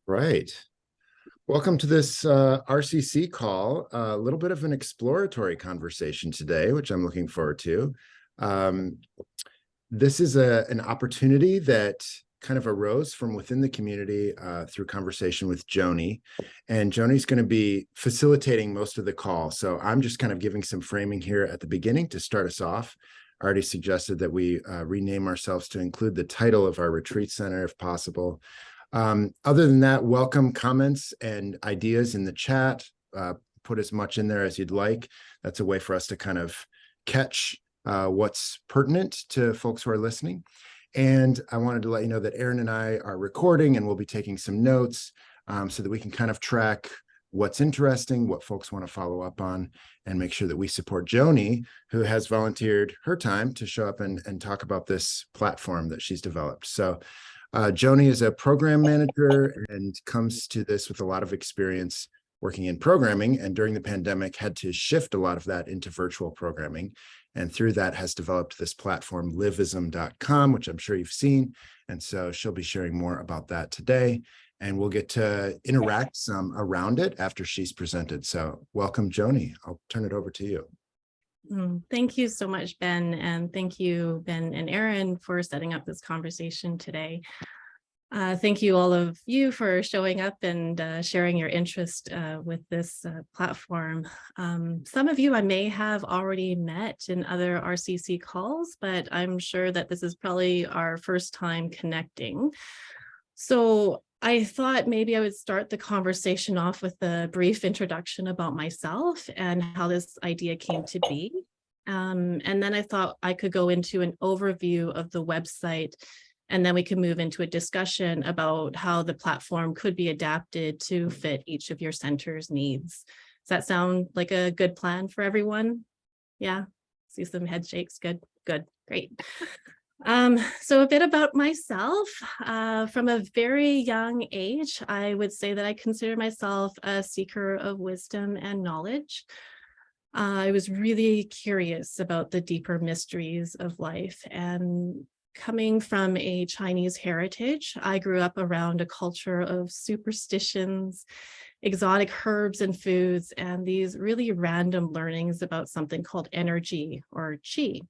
Right. Welcome to this RCC call. A little bit of an exploratory conversation today, which I'm looking forward to. This is an opportunity that kind of arose from within the community through conversation with Joannie. And Joannie's going to be facilitating most of the call. So I'm just kind of giving some framing here at the beginning to start us off. I already suggested that we rename ourselves to include the title of our retreat center if possible. Other than that, welcome comments and ideas in the chat. Put as much in there as you'd like. That's a way for us to kind of catch what's pertinent to folks who are listening. And I wanted to let you know that Aaron and I are recording and we'll be taking some notes so that we can kind of track what's interesting, what folks want to follow up on, and make sure that we support Joannie, who has volunteered her time to show up and talk about this platform that she's developed. So Joannie is a program manager and comes to this with a lot of experience working in programming, and during the pandemic had to shift a lot of that into virtual programming. And through that has developed this platform, livism.com, which I'm sure you've seen. And so she'll be sharing more about that today. And we'll get to interact some around it after she's presented. So welcome, Joannie. I'll turn it over to you. Thank you so much, Ben. And thank you, Ben and Aaron, for setting up this conversation today. Thank you, all of you, for showing up and sharing your interest with this platform. Some of you I may have already met in other RCC calls, but I'm sure that this is probably our first time connecting. So I thought maybe I would start the conversation off with a brief introduction about myself and how this idea came to be. And then I thought I could go into an overview of the website, and then we can move into a discussion about how the platform could be adapted to fit each of your center's needs. Does that sound like a good plan for everyone? Yeah, see some head shakes. Good, great. So a bit about myself. From a very young age, I would say that I consider myself a seeker of wisdom and knowledge. I was really curious about the deeper mysteries of life, and coming from a Chinese heritage, I grew up around a culture of superstitions, exotic herbs and foods, and these really random learnings about something called energy or qi.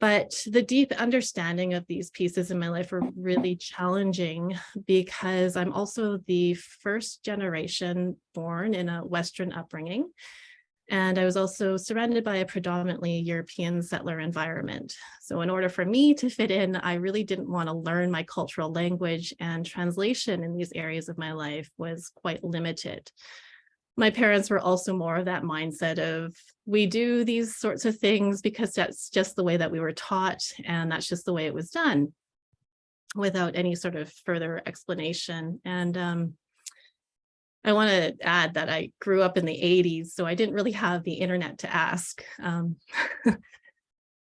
But the deep understanding of these pieces in my life were really challenging because I'm also the first generation born in a Western upbringing. And I was also surrounded by a predominantly European settler environment. So in order for me to fit in, I really didn't want to learn my cultural language, and translation in these areas of my life was quite limited. My parents were also more of that mindset of, we do these sorts of things because that's just the way that we were taught, and that's just the way it was done, without any sort of further explanation. And I want to add that I grew up in the 80s, so I didn't really have the internet to ask.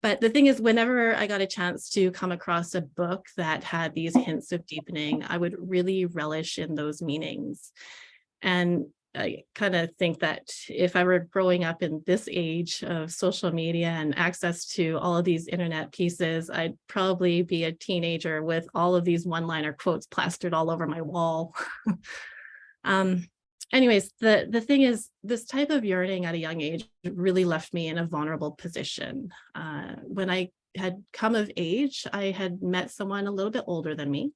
But the thing is, whenever I got a chance to come across a book that had these hints of deepening, I would really relish in those meanings. And I kind of think that if I were growing up in this age of social media and access to all of these internet pieces, I'd probably be a teenager with all of these one-liner quotes plastered all over my wall. Anyways, the thing is, this type of yearning at a young age really left me in a vulnerable position. When I had come of age, I had met someone a little bit older than me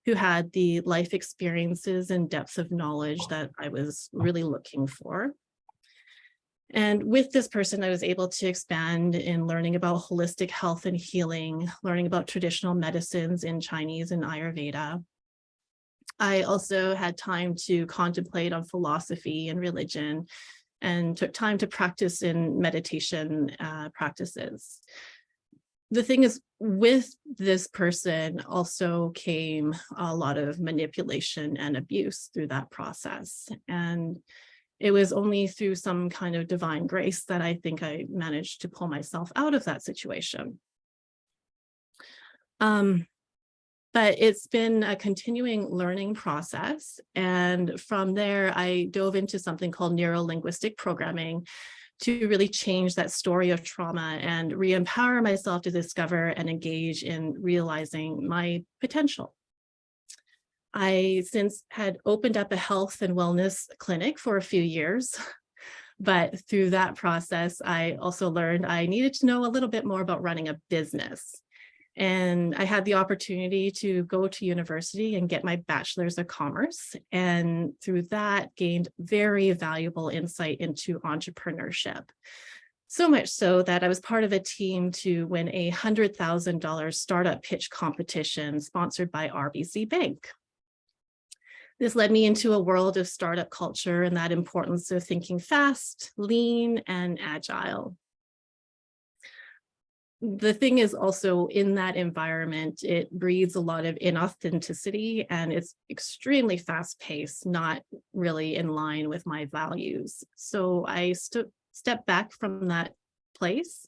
who had the life experiences and depth of knowledge that I was really looking for. And with this person, I was able to expand in learning about holistic health and healing, learning about traditional medicines in Chinese and Ayurveda. I also had time to contemplate on philosophy and religion, and took time to practice in meditation practices. The thing is, with this person also came a lot of manipulation and abuse through that process. And it was only through some kind of divine grace that I think I managed to pull myself out of that situation. But it's been a continuing learning process. And from there, I dove into something called neuro-linguistic programming to really change that story of trauma and re-empower myself to discover and engage in realizing my potential. I since had opened up a health and wellness clinic for a few years, but through that process, I also learned I needed to know a little bit more about running a business. And I had the opportunity to go to university and get my bachelor's of commerce. And through that, gained very valuable insight into entrepreneurship. So much so that I was part of a team to win a $100,000 startup pitch competition sponsored by RBC Bank. This led me into a world of startup culture and that importance of thinking fast, lean, and agile. The thing is also in that environment, it breeds a lot of inauthenticity and it's extremely fast paced, not really in line with my values. So I stepped back from that place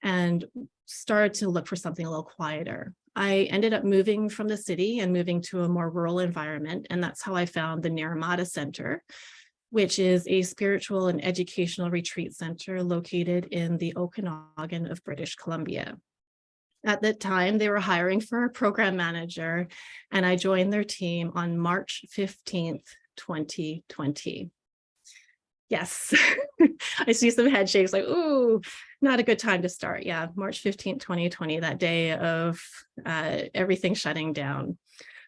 and started to look for something a little quieter. I ended up moving from the city and moving to a more rural environment. And that's how I found the Naramata Center, which is a spiritual and educational retreat center located in the Okanagan of British Columbia. At the time, they were hiring for a program manager, and I joined their team on March 15th, 2020. Yes, I see some head shakes like, ooh, not a good time to start. Yeah, March 15th, 2020, that day of everything shutting down.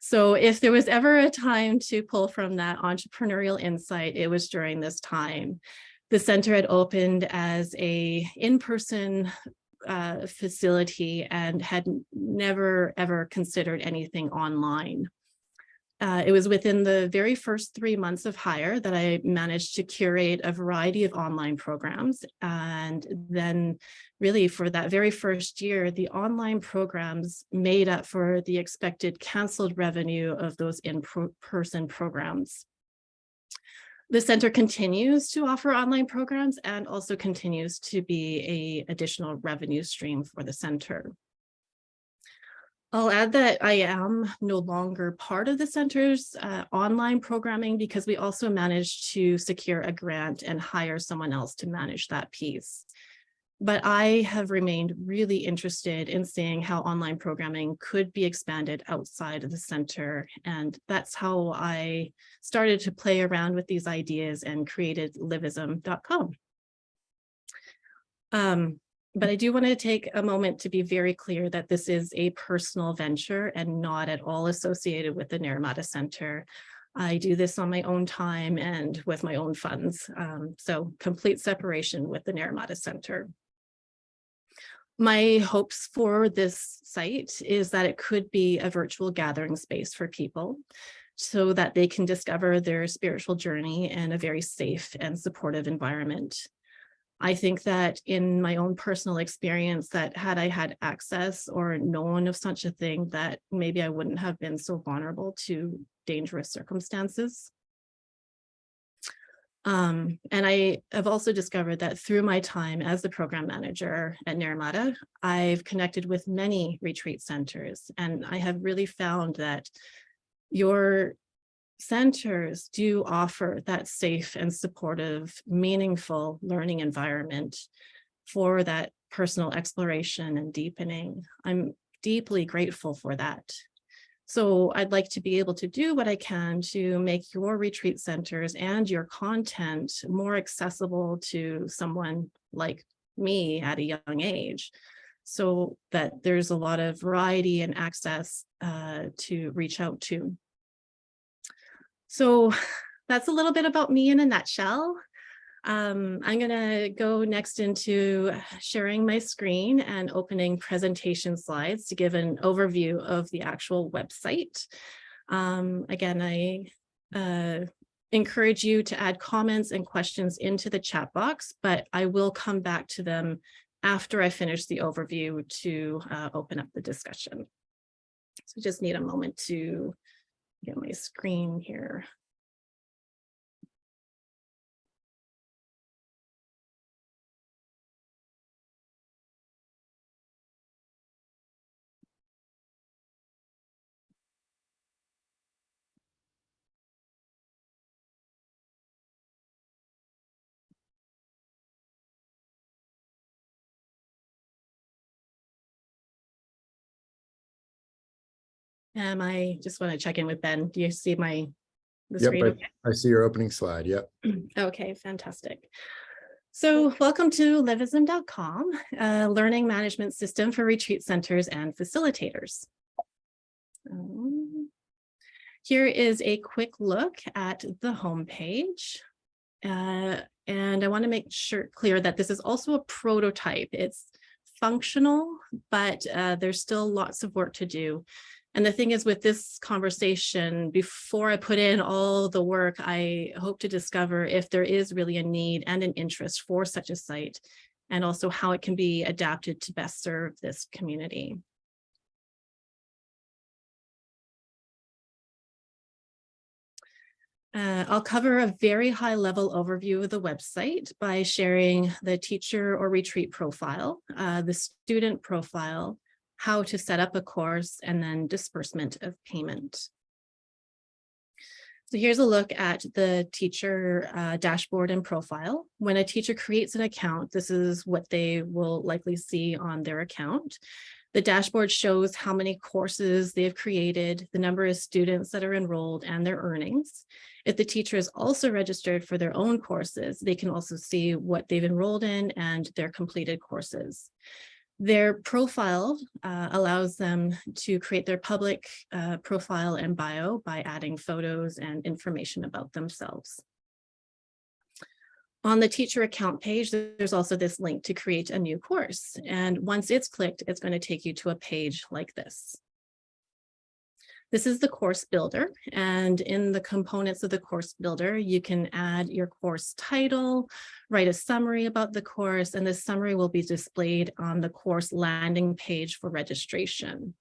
So if there was ever a time to pull from that entrepreneurial insight, it was during this time. The center had opened as a in-person facility and had never, ever considered anything online. It was within the very first 3 months of hire that I managed to curate a variety of online programs. And then really for that very first year, the online programs made up for the expected canceled revenue of those in-person programs. The center continues to offer online programs and also continues to be an additional revenue stream for the center. I'll add that I am no longer part of the center's online programming because we also managed to secure a grant and hire someone else to manage that piece. But I have remained really interested in seeing how online programming could be expanded outside of the center. And that's how I started to play around with these ideas and created livism.com. But I do want to take a moment to be very clear that this is a personal venture and not at all associated with the Naramata Center. I do this on my own time and with my own funds. So complete separation with the Naramata Center. My hopes for this site is that it could be a virtual gathering space for people so that they can discover their spiritual journey in a very safe and supportive environment. I think that in my own personal experience that had I had access or known of such a thing, that maybe I wouldn't have been so vulnerable to dangerous circumstances. And I have also discovered that through my time as the program manager at Naramata, I've connected with many retreat centers, and I have really found that your centers do offer that safe and supportive, meaningful learning environment for that personal exploration and deepening. I'm deeply grateful for that. So I'd like to be able to do what I can to make your retreat centers and your content more accessible to someone like me at a young age, so that there's a lot of variety and access to reach out to. So that's a little bit about me in a nutshell. I'm going to go next into sharing my screen and opening presentation slides to give an overview of the actual website. Again, I encourage you to add comments and questions into the chat box, but I will come back to them after I finish the overview to open up the discussion. So just need a moment to get my screen here. I just want to check in with Ben. Do you see the Yep, screen? Okay. I see your opening slide. Yep. Okay, fantastic. So welcome to Livism.com, a learning management system for retreat centers and facilitators. Here is a quick look at the homepage. And I want to make sure clear that this is also a prototype. It's functional, but there's still lots of work to do. And the thing is, with this conversation, before I put in all the work, I hope to discover if there is really a need and an interest for such a site, and also how it can be adapted to best serve this community. I'll cover a very high level overview of the website by sharing the teacher or retreat profile, the student profile, how to set up a course, and then disbursement of payment. So here's a look at the teacher dashboard and profile. When a teacher creates an account, this is what they will likely see on their account. The dashboard shows how many courses they've created, the number of students that are enrolled, and their earnings. If the teacher is also registered for their own courses, they can also see what they've enrolled in and their completed courses. Their profile allows them to create their public profile and bio by adding photos and information about themselves. On the teacher account page, there's also this link to create a new course. And once it's clicked, it's going to take you to a page like this. This is the course builder, and in the components of the course builder, you can add your course title, write a summary about the course, and this summary will be displayed on the course landing page for registration.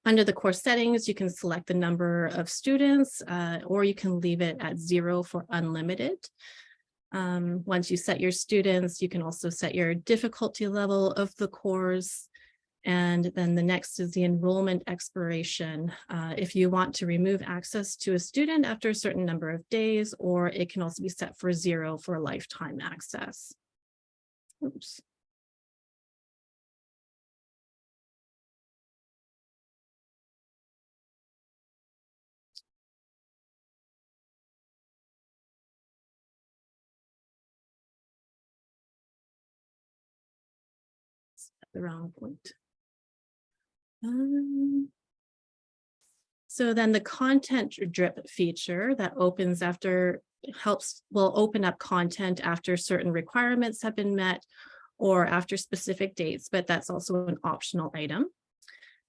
Under the course settings, you can select the number of students, or you can leave it at 0 for unlimited. Once you set your students, you can also set your difficulty level of the course. And then the next is the enrollment expiration. If you want to remove access to a student after a certain number of days, or it can also be set for 0 for lifetime access. Oops. The wrong point. So then the content drip feature that opens after will open up content after certain requirements have been met or after specific dates, but that's also an optional item.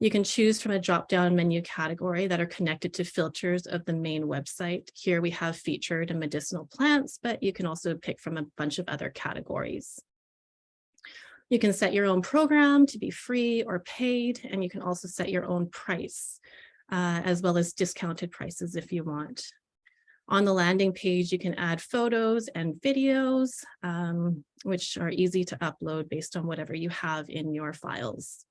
You can choose from a drop-down menu category that are connected to filters of the main website. Here we have featured and medicinal plants, but you can also pick from a bunch of other categories. You can set your own program to be free or paid, and you can also set your own price, as well as discounted prices if you want. On the landing page, you can add photos and videos, which are easy to upload based on whatever you have in your files.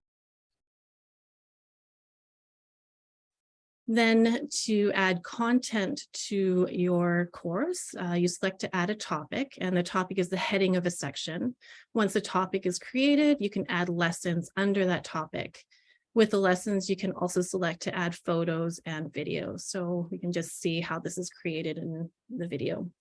Then to add content to your course, you select to add a topic, and the topic is the heading of a section. Once the topic is created, you can add lessons under that topic. With the lessons, you can also select to add photos and videos. So we can just see how this is created in the video.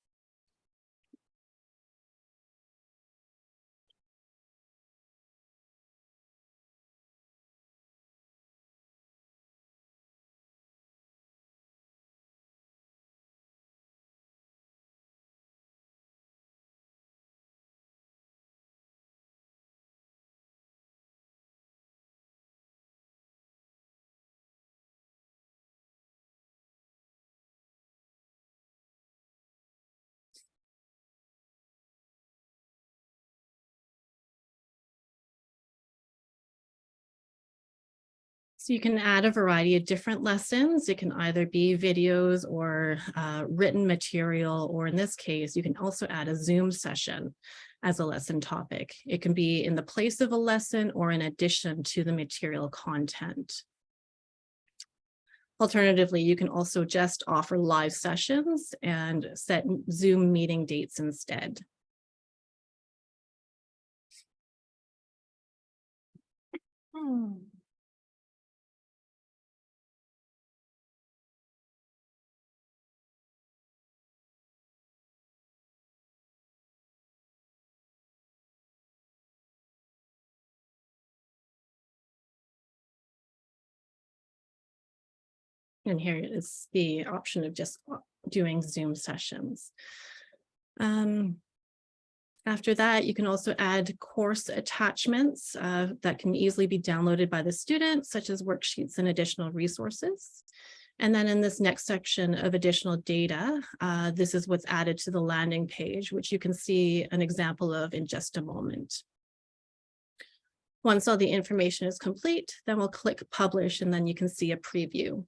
So you can add a variety of different lessons. It can either be videos or written material, or in this case, you can also add a Zoom session as a lesson topic. It can be in the place of a lesson or in addition to the material content. Alternatively, you can also just offer live sessions and set Zoom meeting dates instead. And here is the option of just doing Zoom sessions. After that, you can also add course attachments that can easily be downloaded by the student, such as worksheets and additional resources. And then in this next section of additional data, this is what's added to the landing page, which you can see an example of in just a moment. Once all the information is complete, then we'll click publish, and then you can see a preview.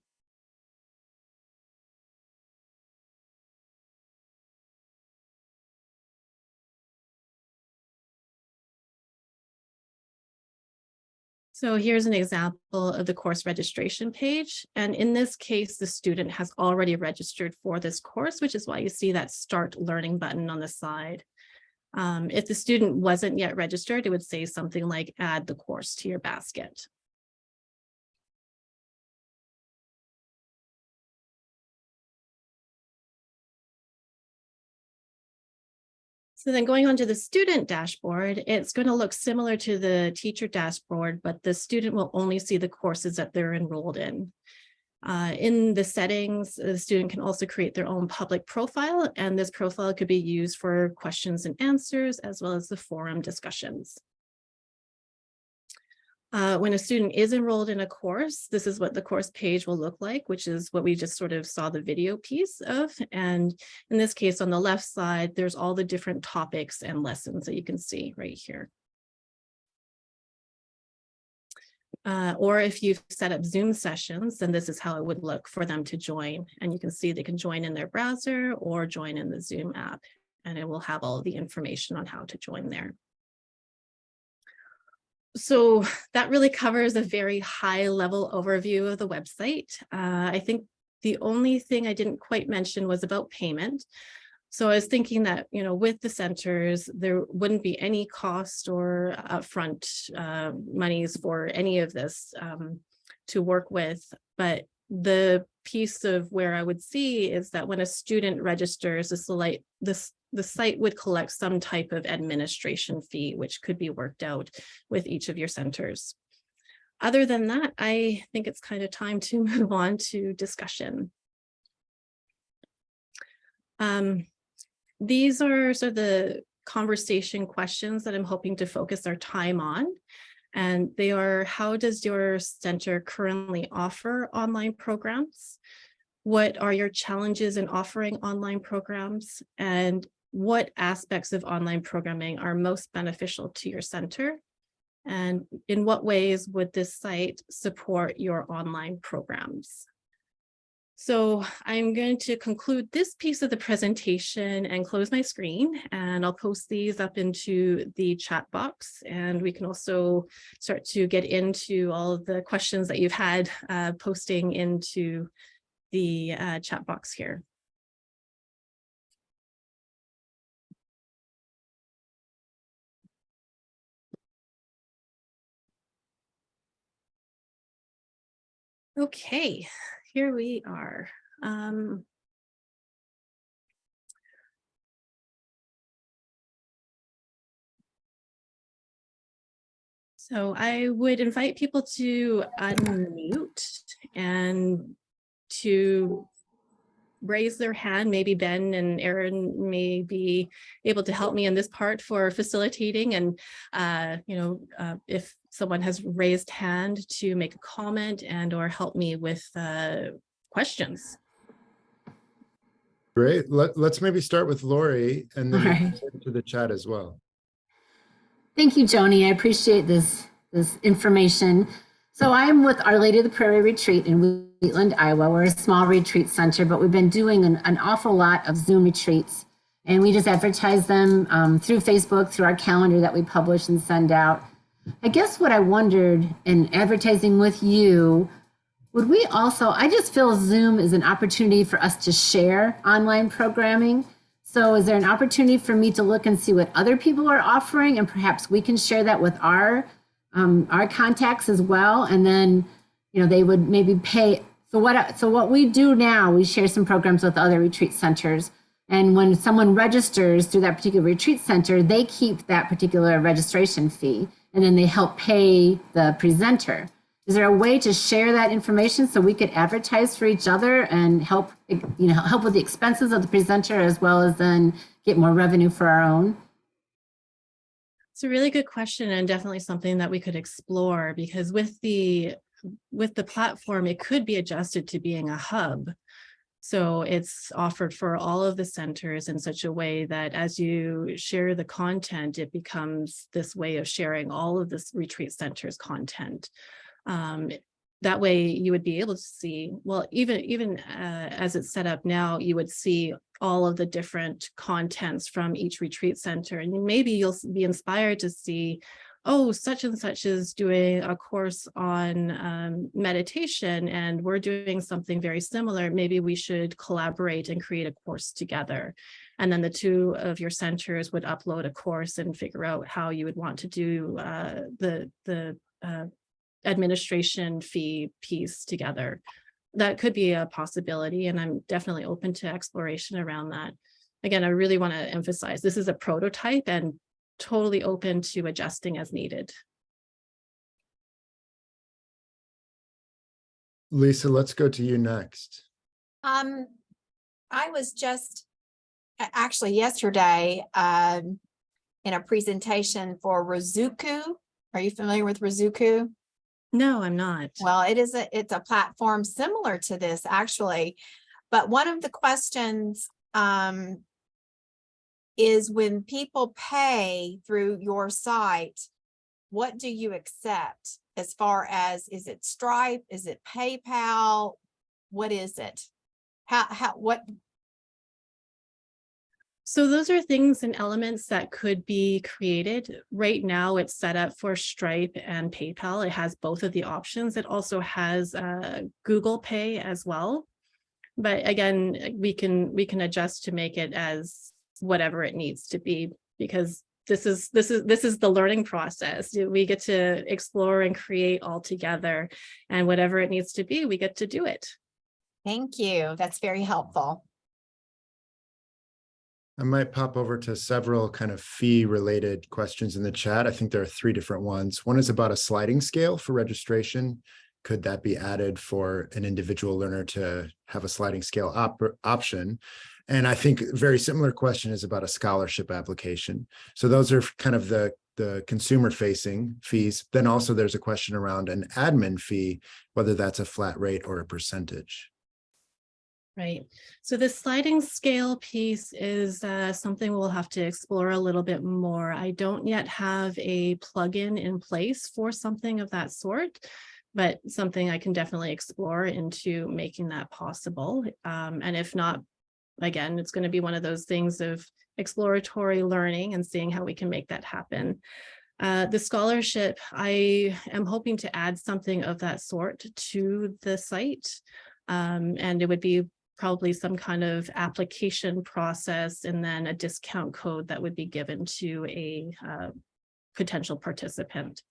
So here's an example of the course registration page. And in this case, the student has already registered for this course, which is why you see that Start Learning button on the side. If the student wasn't yet registered, it would say something like add the course to your basket. So then going on to the student dashboard, it's going to look similar to the teacher dashboard, but the student will only see the courses that they're enrolled in. In the settings, the student can also create their own public profile, and this profile could be used for questions and answers, as well as the forum discussions. When a student is enrolled in a course, this is what the course page will look like, which is what we just sort of saw the video piece of. And in this case, on the left side, there's all the different topics and lessons that you can see right here. Or if you've set up Zoom sessions, then this is how it would look for them to join. And you can see they can join in their browser or join in the Zoom app, and it will have all the information on how to join there. So that really covers a very high level overview of the website. I think the only thing I didn't quite mention was about payment. So I was thinking that, with the centers, there wouldn't be any cost or upfront monies for any of this to work with. But the piece of where I would see is that when a student registers, the site would collect some type of administration fee, which could be worked out with each of your centers. Other than that, I think it's kind of time to move on to discussion. These are sort of the conversation questions that I'm hoping to focus our time on. And they are, how does your center currently offer online programs? What are your challenges in offering online programs? And what aspects of online programming are most beneficial to your center? And in what ways would this site support your online programs? So I'm going to conclude this piece of the presentation and close my screen, and I'll post these up into the chat box, and we can also start to get into all of the questions that you've had posting into the chat box here. Okay, here we are. So I would invite people to unmute and to raise their hand. Maybe Ben and Aaron may be able to help me in this part for facilitating, and if someone has raised hand, to make a comment and or help me with questions. Great. Let's maybe start with Lori, and then Right. we'll get into the chat as well. Thank you, Joanie. I appreciate this information. So I'm with Our Lady of the Prairie Retreat in Wheatland, Iowa. We're a small retreat center, but we've been doing an awful lot of Zoom retreats, and we just advertise them through Facebook, through our calendar that we publish and send out. I guess what I wondered in advertising with you, would we also, I just feel Zoom is an opportunity for us to share online programming. So is there an opportunity for me to look and see what other people are offering, and perhaps we can share that with our contacts as well? And then, they would maybe pay. So what we do now, we share some programs with other retreat centers. And when someone registers through that particular retreat center, they keep that particular registration fee, and then they help pay the presenter. Is there a way to share that information so we could advertise for each other and help, help with the expenses of the presenter as well as then get more revenue for our own? It's a really good question, and definitely something that we could explore, because with the platform, it could be adjusted to being a hub. So it's offered for all of the centers in such a way that as you share the content, it becomes this way of sharing all of this retreat center's content. That way you would be able to see, well, even as it's set up now, you would see all of the different contents from each retreat center. And maybe you'll be inspired to see, oh, such and such is doing a course on meditation, and we're doing something very similar. Maybe we should collaborate and create a course together. And then the two of your centers would upload a course and figure out how you would want to do the administration fee piece together. That could be a possibility, and I'm definitely open to exploration around that. Again, I really want to emphasize this is a prototype and totally open to adjusting as needed. Lisa, let's go to you next. I was just actually yesterday in a presentation for Rizuku. Are you familiar with Rizuku? No, I'm not. Well, it's a platform similar to this actually, but one of the questions is when people pay through your site, what do you accept as far as, is it Stripe? Is it PayPal? What is it? What? So those are things and elements that could be created. Right now it's set up for Stripe and PayPal. It has both of the options. It also has Google Pay as well. But again, we can adjust to make it as whatever it needs to be, because this is the learning process. We get to explore and create all together, and whatever it needs to be, we get to do it. Thank you. That's very helpful. I might pop over to several kind of fee related questions in the chat. I think there are 3 different ones. One is about a sliding scale for registration. Could that be added for an individual learner to have a sliding scale option? And I think a very similar question is about a scholarship application. So those are kind of the consumer facing fees. Then also there's a question around an admin fee, whether that's a flat rate or a percentage. Right. So the sliding scale piece is something we'll have to explore a little bit more. I don't yet have a plugin in place for something of that sort, but something I can definitely explore into making that possible. And if not, again, it's going to be one of those things of exploratory learning and seeing how we can make that happen. The scholarship, I am hoping to add something of that sort to the site. And it would be probably some kind of application process and then a discount code that would be given to a potential participant.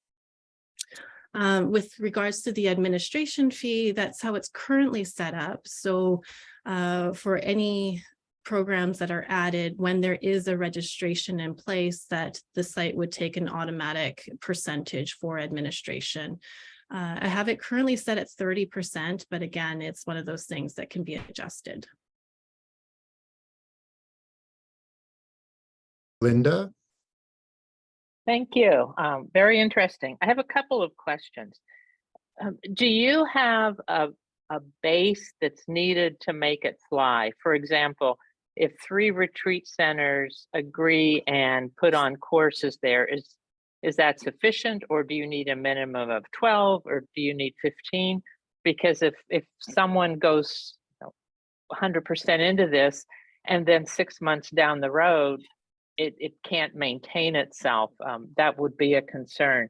With regards to the administration fee, that's how it's currently set up. So for any programs that are added, when there is a registration in place, that the site would take an automatic percentage for administration. I have it currently set at 30%, but again, it's one of those things that can be adjusted. Linda? Thank you. Very interesting. I have a couple of questions. Do you have a base that's needed to make it fly? For example, if 3 retreat centers agree and put on courses there, is that sufficient, or do you need a minimum of 12, or do you need 15? Because if someone goes 100% into this and then 6 months down the road, it can't maintain itself, that would be a concern.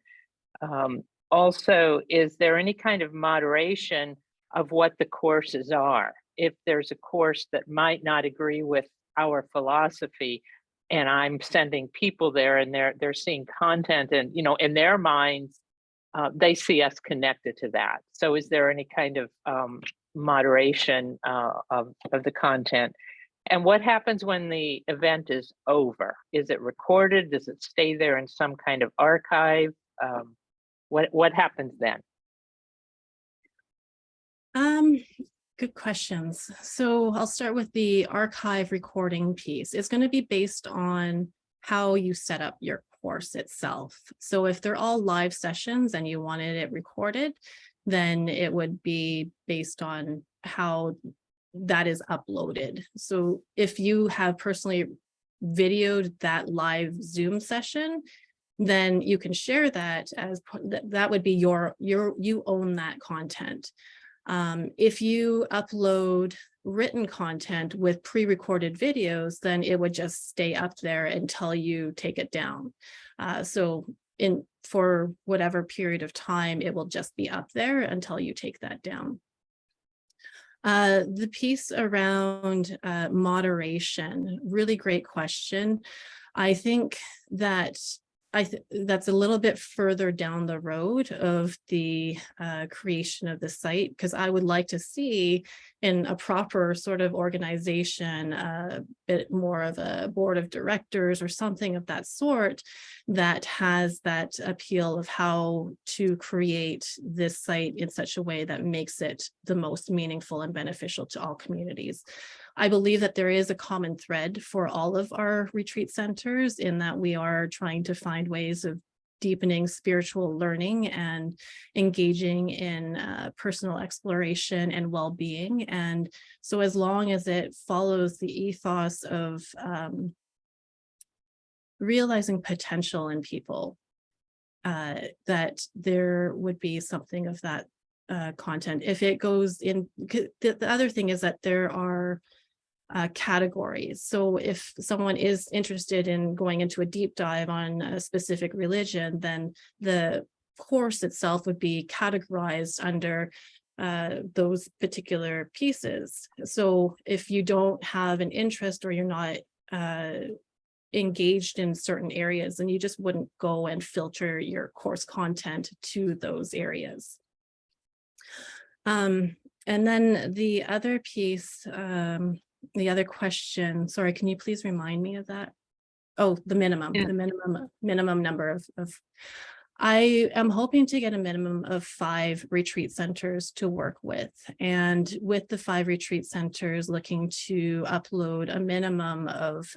Also, is there any kind of moderation of what the courses are? If there's a course that might not agree with our philosophy, and I'm sending people there and they're seeing content, and in their minds, they see us connected to that. So is there any kind of moderation of the content? And what happens when the event is over? Is it recorded? Does it stay there in some kind of archive? What happens then? Good questions. So I'll start with the archive recording piece. It's going to be based on how you set up your course itself. So if they're all live sessions and you wanted it recorded, then it would be based on how that is uploaded. So if you have personally videoed that live Zoom session, then you can share that as that would be you own that content. If you upload written content with pre-recorded videos, then it would just stay up there until you take it down. So for whatever period of time, it will just be up there until you take that down. The piece around moderation, really great question. I think that that's a little bit further down the road of the creation of the site, because I would like to see in a proper sort of organization, a bit more of a board of directors or something of that sort that has that appeal of how to create this site in such a way that makes it the most meaningful and beneficial to all communities. I believe that there is a common thread for all of our retreat centers in that we are trying to find ways of deepening spiritual learning and engaging in personal exploration and well-being. And so as long as it follows the ethos of realizing potential in people, that there would be something of that content. If it goes in, the other thing is that there are categories. So if someone is interested in going into a deep dive on a specific religion, then the course itself would be categorized under those particular pieces. So if you don't have an interest or you're not engaged in certain areas, then you just wouldn't go and filter your course content to those areas. And then the other piece, the other question, sorry, can you please remind me of that? Oh, the minimum, Yeah. the minimum number of, I am hoping to get a minimum of 5 retreat centers to work with. And with the 5 retreat centers looking to upload a minimum of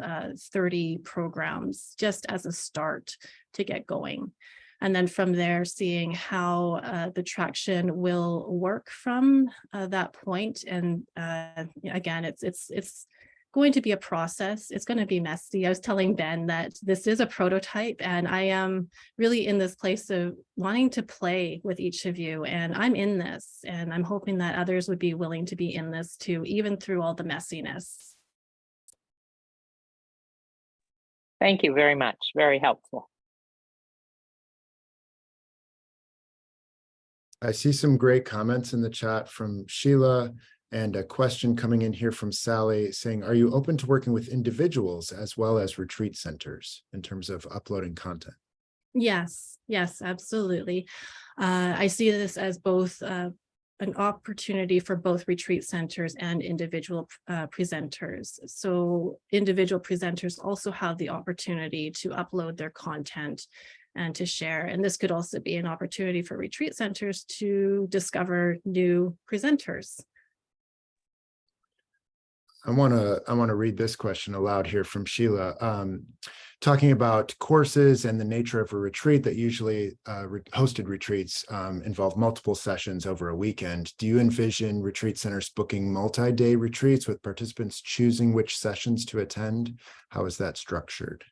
30 programs just as a start to get going. And then from there, seeing how the traction will work from that point. And again, it's going to be a process. It's going to be messy. I was telling Ben that this is a prototype, and I am really in this place of wanting to play with each of you. And I'm in this, and I'm hoping that others would be willing to be in this too, even through all the messiness. Thank you very much. Very helpful. I see some great comments in the chat from Sheila and a question coming in here from Sally saying, are you open to working with individuals as well as retreat centers in terms of uploading content? Yes, absolutely. I see this as both an opportunity for both retreat centers and individual presenters. So individual presenters also have the opportunity to upload their content and to share. And this could also be an opportunity for retreat centers to discover new presenters. I want to read this question aloud here from Sheila, talking about courses and the nature of a retreat that usually hosted retreats involve multiple sessions over a weekend. Do you envision retreat centers booking multi-day retreats with participants choosing which sessions to attend? How is that structured?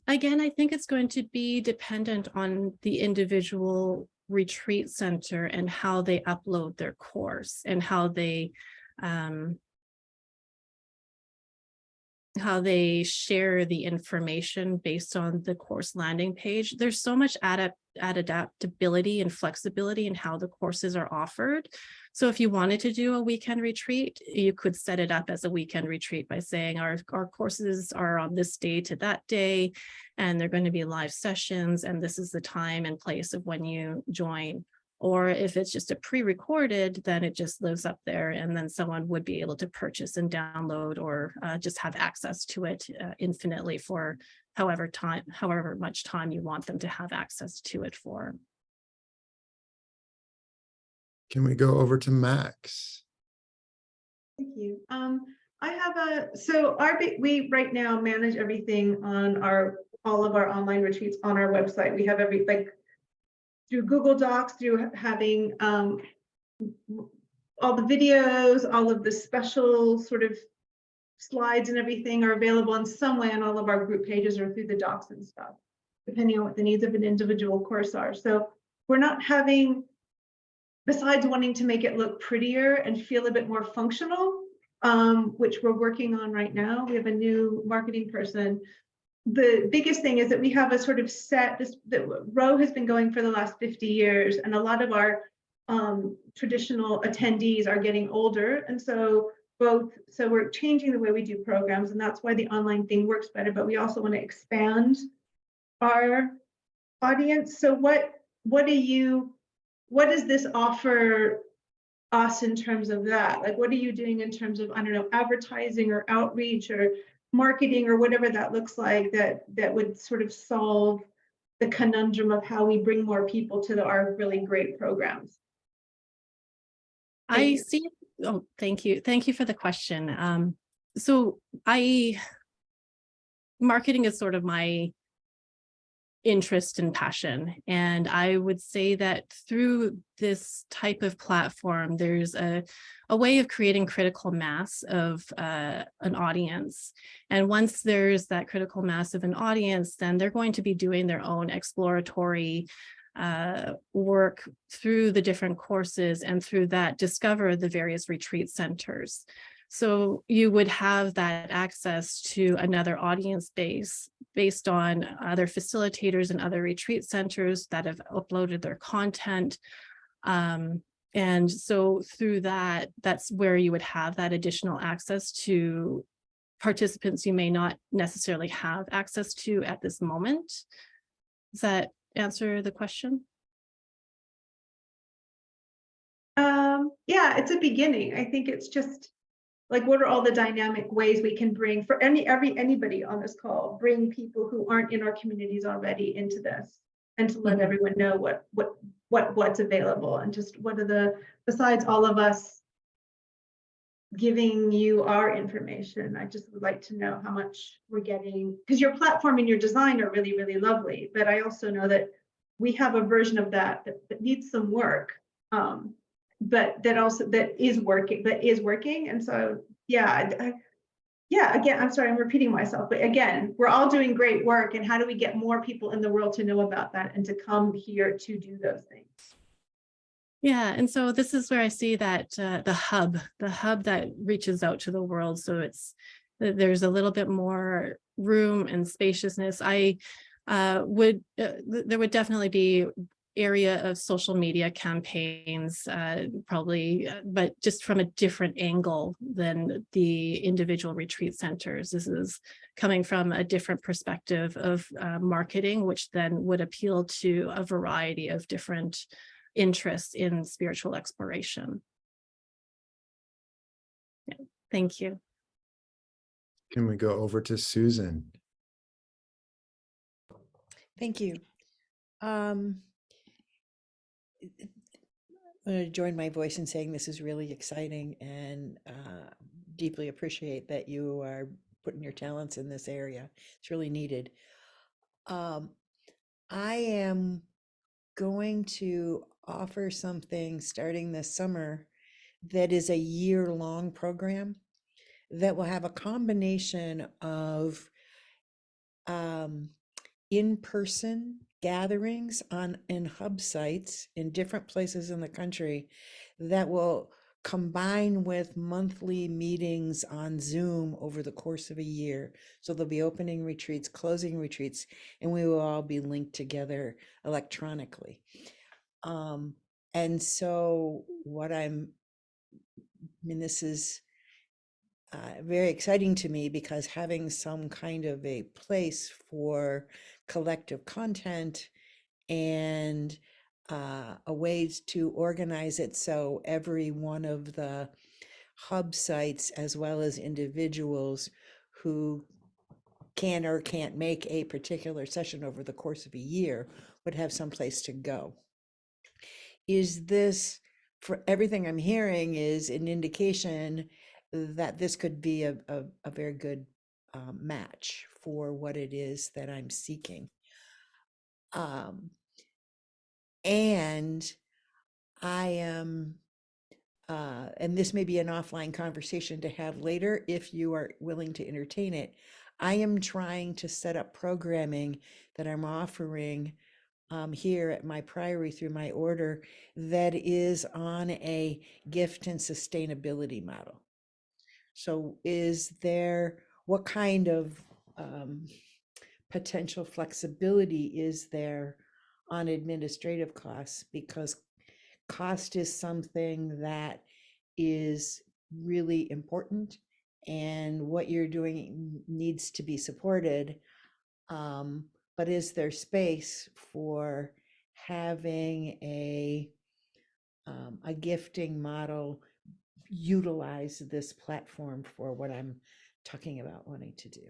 Again, I think it's going to be dependent on the individual retreat center and how they upload their course and how they share the information based on the course landing page. There's so much adaptability and flexibility in how the courses are offered. So if you wanted to do a weekend retreat, you could set it up as a weekend retreat by saying our courses are on this day to that day, and they're going to be live sessions, and this is the time and place of when you join. Or if it's just a pre-recorded, then it just lives up there, and then someone would be able to purchase and download or just have access to it infinitely for however much time you want them to have access to it for. Can we go over to Max? Thank you. I have we right now manage everything on all of our online retreats on our website. We have through Google Docs, through having all the videos, all of the special sort of slides and everything are available in some way on all of our group pages or through the docs and stuff, depending on what the needs of an individual course are. So we're not having, besides wanting to make it look prettier and feel a bit more functional, which we're working on right now. We have a new marketing person. The biggest thing is that we have a sort of that Row has been going for the last 50 years, and a lot of our traditional attendees are getting older. And so we're changing the way we do programs, and that's why the online thing works better, but we also want to expand our audience. So what does this offer us in terms of that? Like, what are you doing in terms of, I don't know, advertising or outreach or marketing or whatever that looks like, that would sort of solve the conundrum of how we bring more people to our really great programs? I see. Oh, thank you. Thank you for the question. So marketing is sort of my interest and passion. And I would say that through this type of platform, there's a way of creating critical mass of an audience. And once there's that critical mass of an audience, then they're going to be doing their own exploratory work through the different courses, and through that discover the various retreat centers. So you would have that access to another audience base based on other facilitators and other retreat centers that have uploaded their content. And so through that, that's where you would have that additional access to participants you may not necessarily have access to at this moment. Does that answer the question? Yeah, it's a beginning. I think it's just like, what are all the dynamic ways we can bring for anybody on this call, bring people who aren't in our communities already into this, and to let everyone know what's available, and just what are the, besides all of us giving you our information, I just would like to know how much we're getting, because your platform and your design are really, really lovely. But I also know that we have a version of that needs some work. But that is working. And so, yeah, again, I'm sorry, I'm repeating myself, but again, we're all doing great work. And how do we get more people in the world to know about that and to come here to do those things? Yeah, and so this is where I see that the hub that reaches out to the world. So there's a little bit more room and spaciousness. There would definitely be area of social media campaigns, probably, but just from a different angle than the individual retreat centers. This is coming from a different perspective of marketing, which then would appeal to a variety of different interests in spiritual exploration. Yeah, thank you. Can we go over to Susan? Thank you. I'm going to join my voice in saying this is really exciting, and deeply appreciate that you are putting your talents in this area. It's really needed. I am going to offer something starting this summer that is a year-long program that will have a combination of in-person gatherings in hub sites in different places in the country that will combine with monthly meetings on Zoom over the course of a year. So there'll be opening retreats, closing retreats, and we will all be linked together electronically. And so this is very exciting to me, because having some kind of a place for collective content and a ways to organize it so every one of the hub sites, as well as individuals who can or can't make a particular session over the course of a year, would have some place to go. Is this for everything I'm hearing is an indication that this could be a very good match for what it is that I'm seeking. And I am, and this may be an offline conversation to have later if you are willing to entertain it. I am trying to set up programming that I'm offering here at my priory through my order that is on a gift and sustainability model. So what kind of potential flexibility is there on administrative costs? Because cost is something that is really important, and what you're doing needs to be supported. But is there space for having a gifting model utilize this platform for what I'm talking about wanting to do?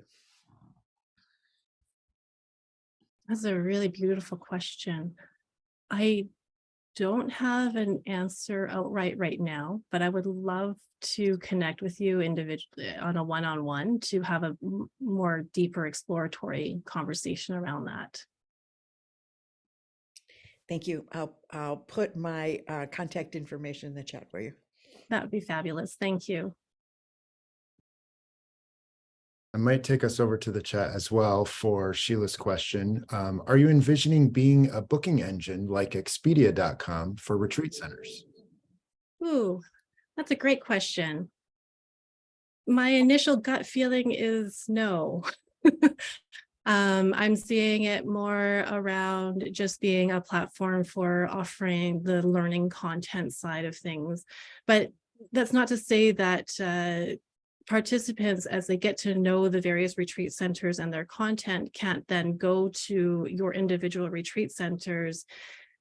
That's a really beautiful question. I don't have an answer outright right now, but I would love to connect with you individually on a one-on-one to have a more deeper exploratory conversation around that. Thank you. I'll put my contact information in the chat for you. That would be fabulous. Thank you. I might take us over to the chat as well for Sheila's question. Are you envisioning being a booking engine like Expedia.com for retreat centers? Ooh, that's a great question. My initial gut feeling is no. I'm seeing it more around just being a platform for offering the learning content side of things. But that's not to say that participants, as they get to know the various retreat centers and their content, can't then go to your individual retreat centers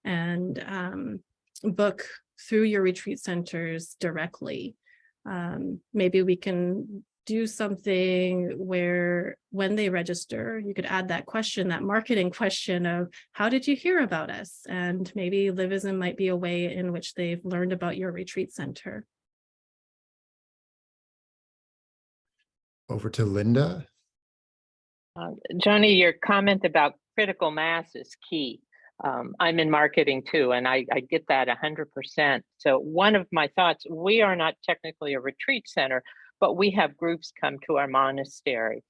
and book through your retreat centers directly. Maybe we can do something where when they register, you could add that question, that marketing question of how did you hear about us? And maybe Livism might be a way in which they've learned about your retreat center. Over to Linda. Johnny, your comment about critical mass is key. I'm in marketing too, and I get that 100%. So one of my thoughts, we are not technically a retreat center, but we have groups come to our monastery.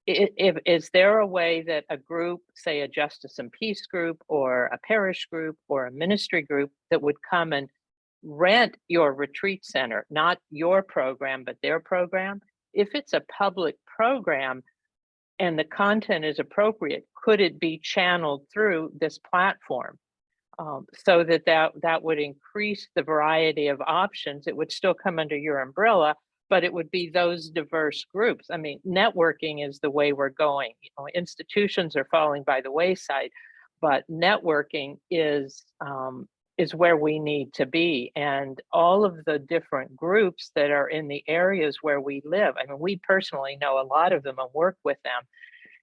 Is there a way that a group, say a justice and peace group or a parish group or a ministry group, that would come and rent your retreat center, not your program, but their program? If it's a public program and the content is appropriate, could it be channeled through this platform? So that would increase the variety of options. It would still come under your umbrella, but it would be those diverse groups. I mean, networking is the way we're going. You know, institutions are falling by the wayside, but networking is where we need to be. And all of the different groups that are in the areas where we live, I mean, we personally know a lot of them and work with them.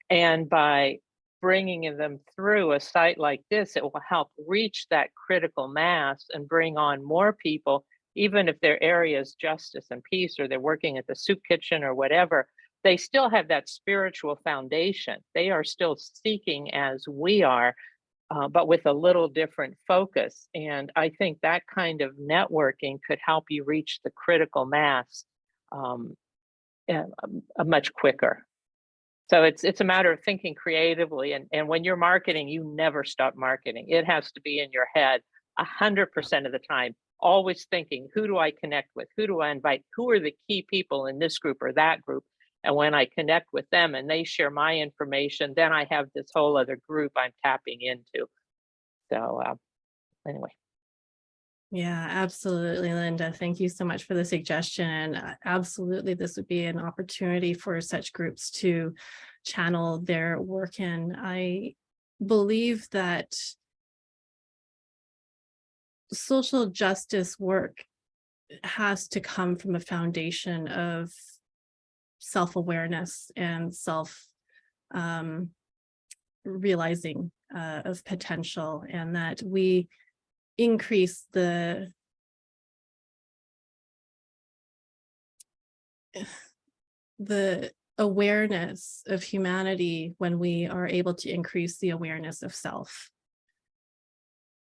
And by bringing them through a site like this, it will help reach that critical mass and bring on more people, even if their area is justice and peace, or they're working at the soup kitchen or whatever. They still have that spiritual foundation. They are still seeking as we are, but with a little different focus. And I think that kind of networking could help you reach the critical mass much quicker. So it's a matter of thinking creatively. And when you're marketing, you never stop marketing. It has to be in your head 100% of the time, always thinking, who do I connect with? Who do I invite? Who are the key people in this group or that group? And when I connect with them and they share my information, then I have this whole other group I'm tapping into. So anyway. Yeah, absolutely, Linda. Thank you so much for the suggestion. And absolutely, this would be an opportunity for such groups to channel their work in. I believe that social justice work has to come from a foundation of self-awareness and realizing of potential, and that we increase the the awareness of humanity when we are able to increase the awareness of self.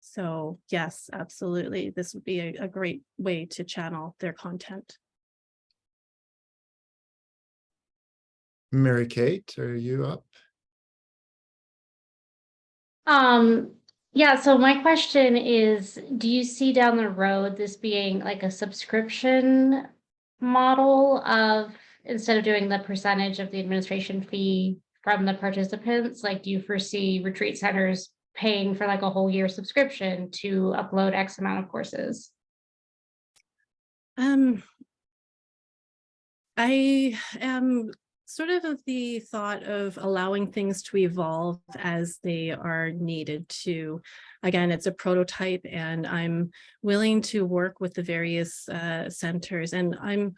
So yes, absolutely. This would be a great way to channel their content. Mary Kate, are you up? Yeah, so my question is, do you see down the road this being like a subscription model of, instead of doing the percentage of the administration fee from the participants, like do you foresee retreat centers paying for like a whole year subscription to upload X amount of courses? I am sort of the thought of allowing things to evolve as they are needed to. Again, it's a prototype, and I'm willing to work with the various centers. And I'm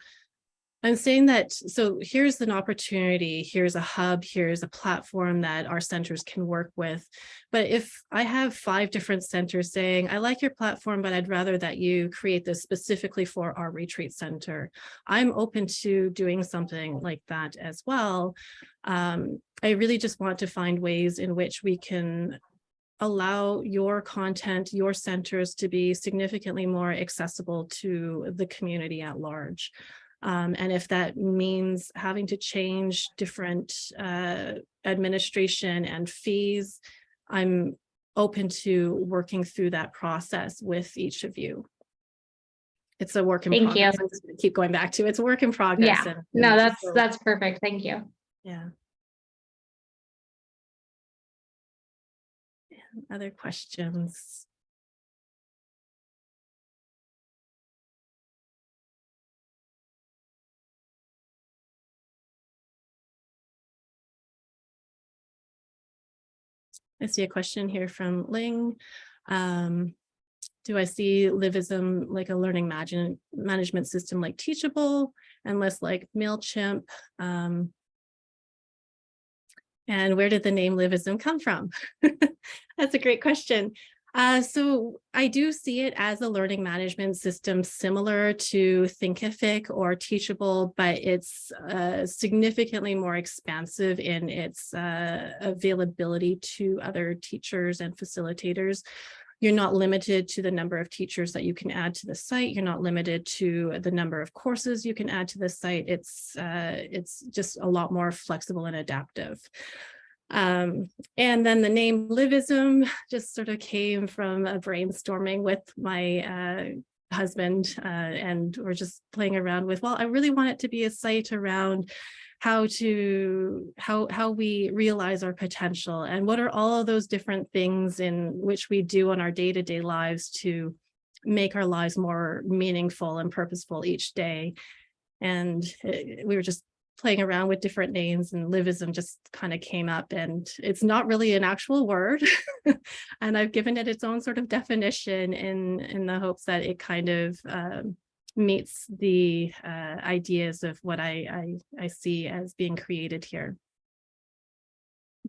saying that, so here's an opportunity, here's a hub, here's a platform that our centers can work with. But if I have 5 different centers saying, I like your platform, but I'd rather that you create this specifically for our retreat center, I'm open to doing something like that as well. I really just want to find ways in which we can allow your content, your centers to be significantly more accessible to the community at large. And if that means having to change different administration and fees, I'm open to working through that process with each of you. It's a work in Thank progress. you. I'm just gonna keep going back to it's a work in progress. Yeah, no, that's perfect. Thank you. Yeah. Other questions? I see a question here from Ling. Do I see Livism like a learning management system like Teachable and less like MailChimp? And where did the name Livism come from? That's a great question. So I do see it as a learning management system similar to Thinkific or Teachable, but it's significantly more expansive in its availability to other teachers and facilitators. You're not limited to the number of teachers that you can add to the site. You're not limited to the number of courses you can add to the site. It's just a lot more flexible and adaptive. And then the name Livism just sort of came from a brainstorming with my husband, and we're just playing around with, well, I really want it to be a site around how we realize our potential and what are all of those different things in which we do on our day-to-day lives to make our lives more meaningful and purposeful each day. And we were just playing around with different names, and Livism just kind of came up, and it's not really an actual word. And I've given it its own sort of definition in the hopes that it kind of meets the ideas of what I see as being created here.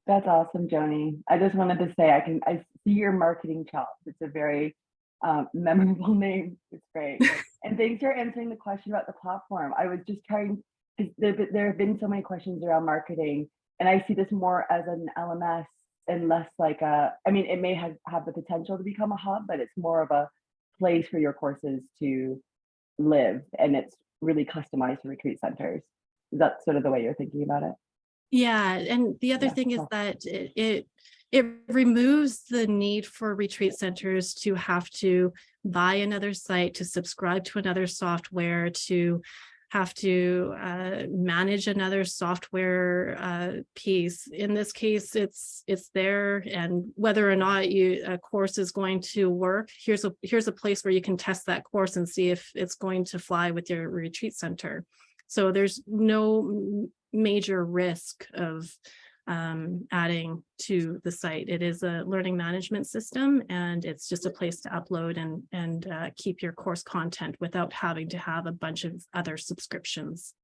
That's awesome, Joanie. I just wanted to say I see your marketing chops. It's a very memorable name. It's great. And thanks for answering the question about the platform. I was just trying, because there have been so many questions around marketing, and I see this more as an LMS and less like I mean, it may have the potential to become a hub, but it's more of a place for your courses to live, and it's really customized for retreat centers. Is that sort of the way you're thinking about it? Yeah, and the other thing is that it removes the need for retreat centers to have to buy another site, to subscribe to another software, to have to manage another software piece. In this case, it's there, and whether or not a course is going to work, here's a place where you can test that course and see if it's going to fly with your retreat center. So there's no major risk of adding to the site. It is a learning management system, and it's just a place to upload and keep your course content without having to have a bunch of other subscriptions.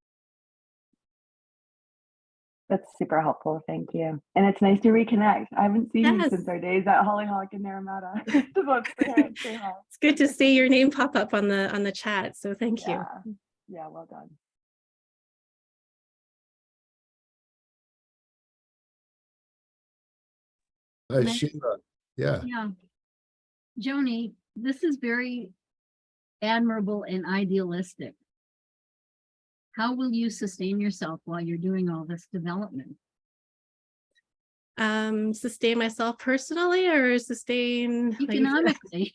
That's super helpful. Thank you. And it's nice to reconnect. I haven't seen you since our days at Hollyhock and Naramata. Just want to say hi. It's good to see your name pop up on the chat. So thank you. Yeah, well done. Sheila, yeah. Yeah. Joni, this is very admirable and idealistic. How will you sustain yourself while you're doing all this development? Sustain myself personally or sustain like, Economically.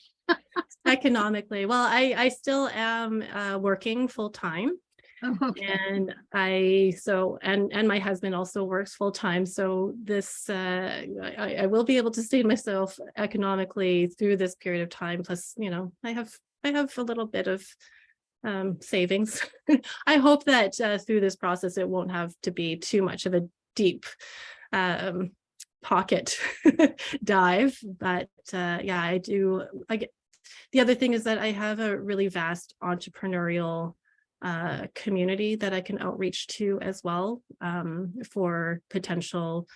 economically? Well, I still am working full time. Oh, okay. And and my husband also works full time. So this, I will be able to sustain myself economically through this period of time. Plus, you know, I have a little bit of savings. I hope that through this process, it won't have to be too much of a deep pocket dive. But yeah, I get, the other thing is that I have a really vast entrepreneurial community that I can outreach to as well for potential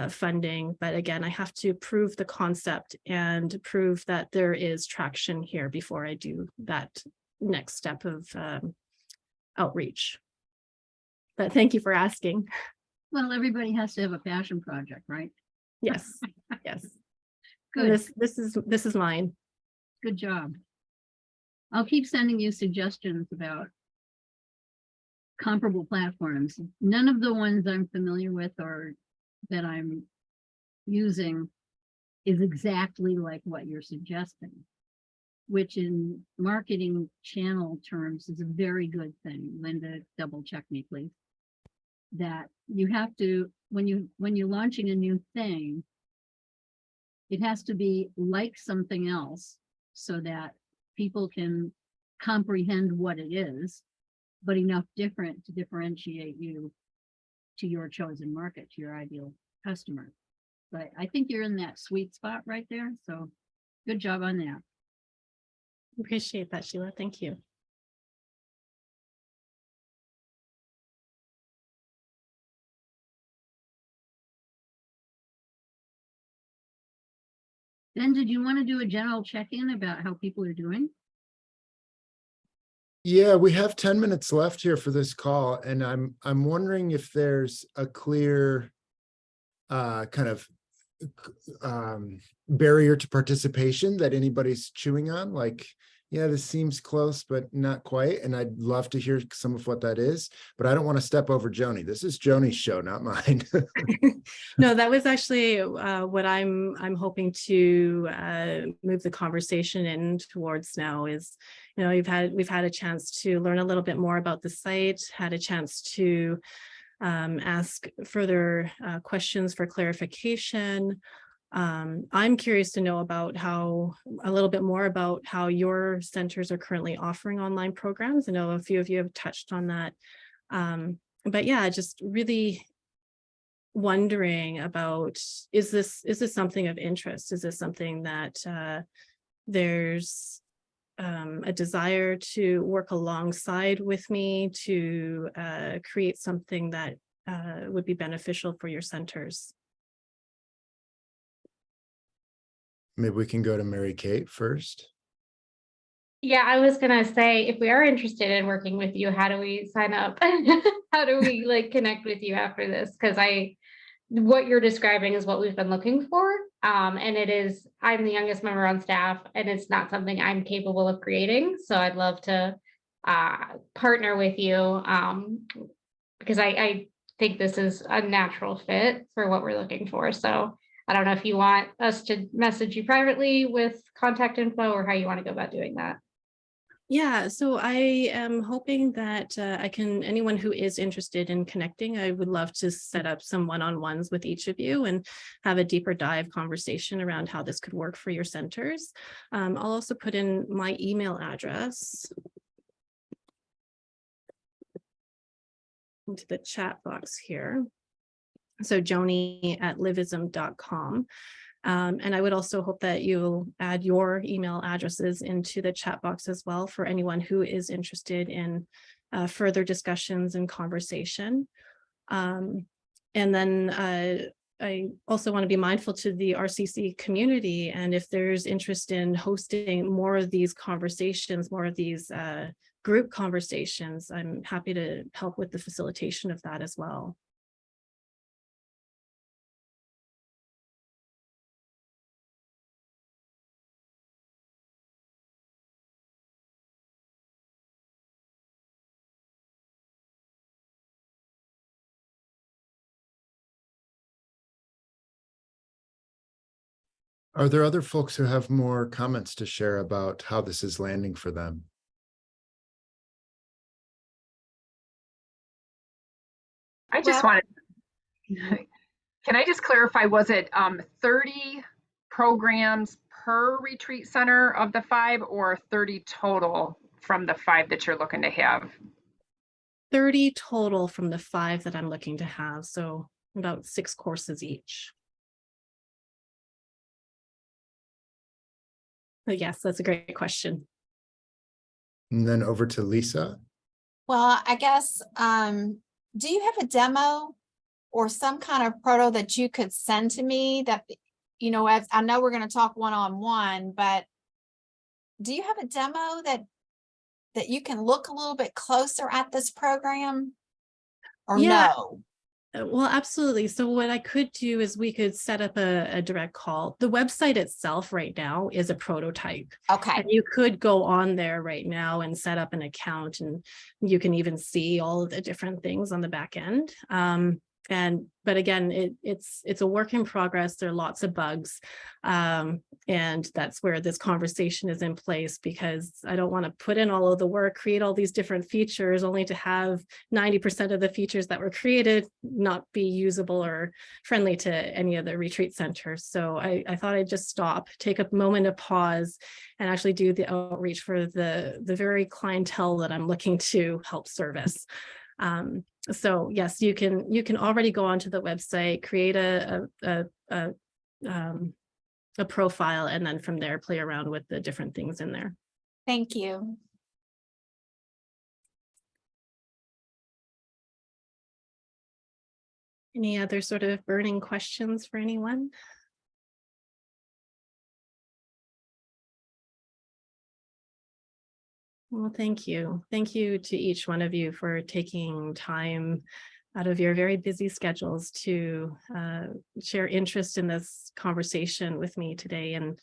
funding. But again, I have to prove the concept and prove that there is traction here before I do that next step of outreach. But thank you for asking. Well, everybody has to have a passion project, right? Yes, yes. Good. This is mine. Good job. I'll keep sending you suggestions about comparable platforms. None of the ones I'm familiar with or that I'm using is exactly like what you're suggesting, which in marketing channel terms is a very good thing. Linda, double check me, please. That you have to, when you're launching a new thing, it has to be like something else so that people can comprehend what it is, but enough different to differentiate you to your chosen market, to your ideal customer. But I think you're in that sweet spot right there. So good job on that. Appreciate that, Sheila. Thank you. Ben, did you want to do a general check-in about how people are doing? Yeah, we have 10 minutes left here for this call, and I'm wondering if there's a clear kind of barrier to participation that anybody's chewing on, like, yeah, this seems close, but not quite. And I'd love to hear some of what that is, but I don't want to step over Joanie. This is Joanie's show, not mine. No, that was actually what I'm hoping to move the conversation in towards now is, you know, we've had a chance to learn a little bit more about the site, had a chance to ask further questions for clarification. I'm curious to know about a little bit more about how your centers are currently offering online programs. I know a few of you have touched on that. But yeah, just really wondering about, is this something of interest? Is this something that there's a desire to work alongside with me to create something that would be beneficial for your centers? Maybe we can go to Mary Kate first. Yeah, I was gonna say, if we are interested in working with you, how do we sign up? How do we like connect with you after this? Because what you're describing is what we've been looking for. And I'm the youngest member on staff, and it's not something I'm capable of creating. So I'd love to partner with you because I think this is a natural fit for what we're looking for. So I don't know if you want us to message you privately with contact info or how you want to go about doing that. Yeah, so I am hoping that anyone who is interested in connecting, I would love to set up some one-on-ones with each of you and have a deeper dive conversation around how this could work for your centers. I'll also put in my email address into the chat box here. So joanie@livism.com. And I would also hope that you'll add your email addresses into the chat box as well for anyone who is interested in further discussions and conversation. And then I also want to be mindful to the RCC community, and if there's interest in hosting more of these conversations, more of these group conversations, I'm happy to help with the facilitation of that as well. Are there other folks who have more comments to share about how this is landing for them? I just Well- wanted, can I just clarify, was it 30 programs per retreat center of the 5 or 30 total from the 5 that you're looking to have? 30 total from the 5 that I'm looking to have, so about 6 courses each. But yes, that's a great question. And then over to Lisa. Well, I guess, do you have a demo or some kind of proto that you could send to me that, you know, as I know we're going to talk one-on-one, but do you have a demo that you can look a little bit closer at this program or Yeah. no? Well, absolutely. So what I could do is we could set up a direct call. The website itself right now is a prototype. Okay. And you could go on there right now and set up an account, and you can even see all of the different things on the back end. But again, it's a work in progress. There are lots of bugs. And that's where this conversation is in place, because I don't want to put in all of the work, create all these different features, only to have 90% of the features that were created not be usable or friendly to any of the retreat centers. So I thought I'd just stop, take a moment of pause, and actually do the outreach for the very clientele that I'm looking to help service. So yes, you can already go onto the website, create a profile, and then from there play around with the different things in there. Thank you. Any other sort of burning questions for anyone? Well, thank you. Thank you to each one of you for taking time out of your very busy schedules to share interest in this conversation with me today. And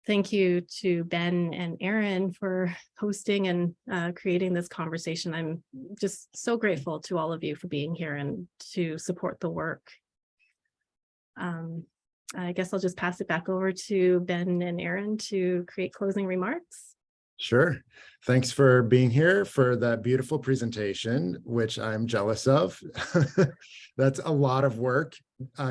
thank you to Ben and Erin for hosting and creating this conversation. I'm just so grateful to all of you for being here and to support the work. I guess I'll just pass it back over to Ben and Erin to create closing remarks. Sure. Thanks for being here for that beautiful presentation, which I'm jealous of. That's a lot of work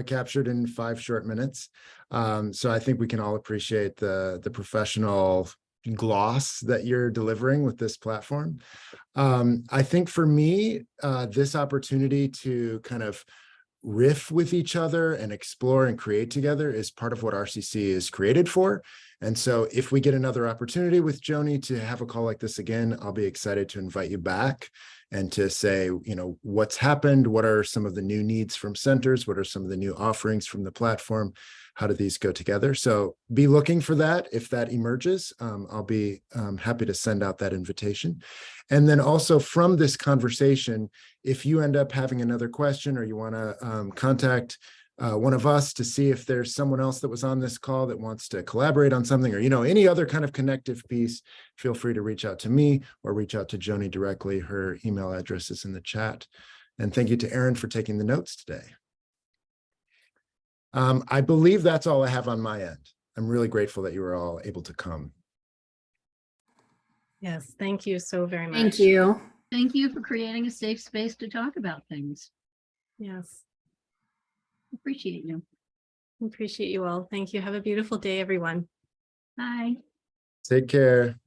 captured in 5 short minutes. So I think we can all appreciate the professional gloss that you're delivering with this platform. I think for me, this opportunity to kind of riff with each other and explore and create together is part of what RCC is created for. And so if we get another opportunity with Joannie to have a call like this again, I'll be excited to invite you back and to say, you know, what's happened, what are some of the new needs from centers, what are some of the new offerings from the platform, how do these go together? So be looking for that. If that emerges, I'll be happy to send out that invitation. And then also from this conversation, if you end up having another question or you want to contact one of us to see if there's someone else that was on this call that wants to collaborate on something, or, you know, any other kind of connective piece, feel free to reach out to me or reach out to Joannie directly. Her email address is in the chat. And thank you to Erin for taking the notes today. I believe that's all I have on my end. I'm really grateful that you were all able to come. Yes, thank you so very much. Thank you. Thank you for creating a safe space to talk about things. Yes, Appreciate you. appreciate you all. Thank you. Have a beautiful day, everyone. Bye. Take care.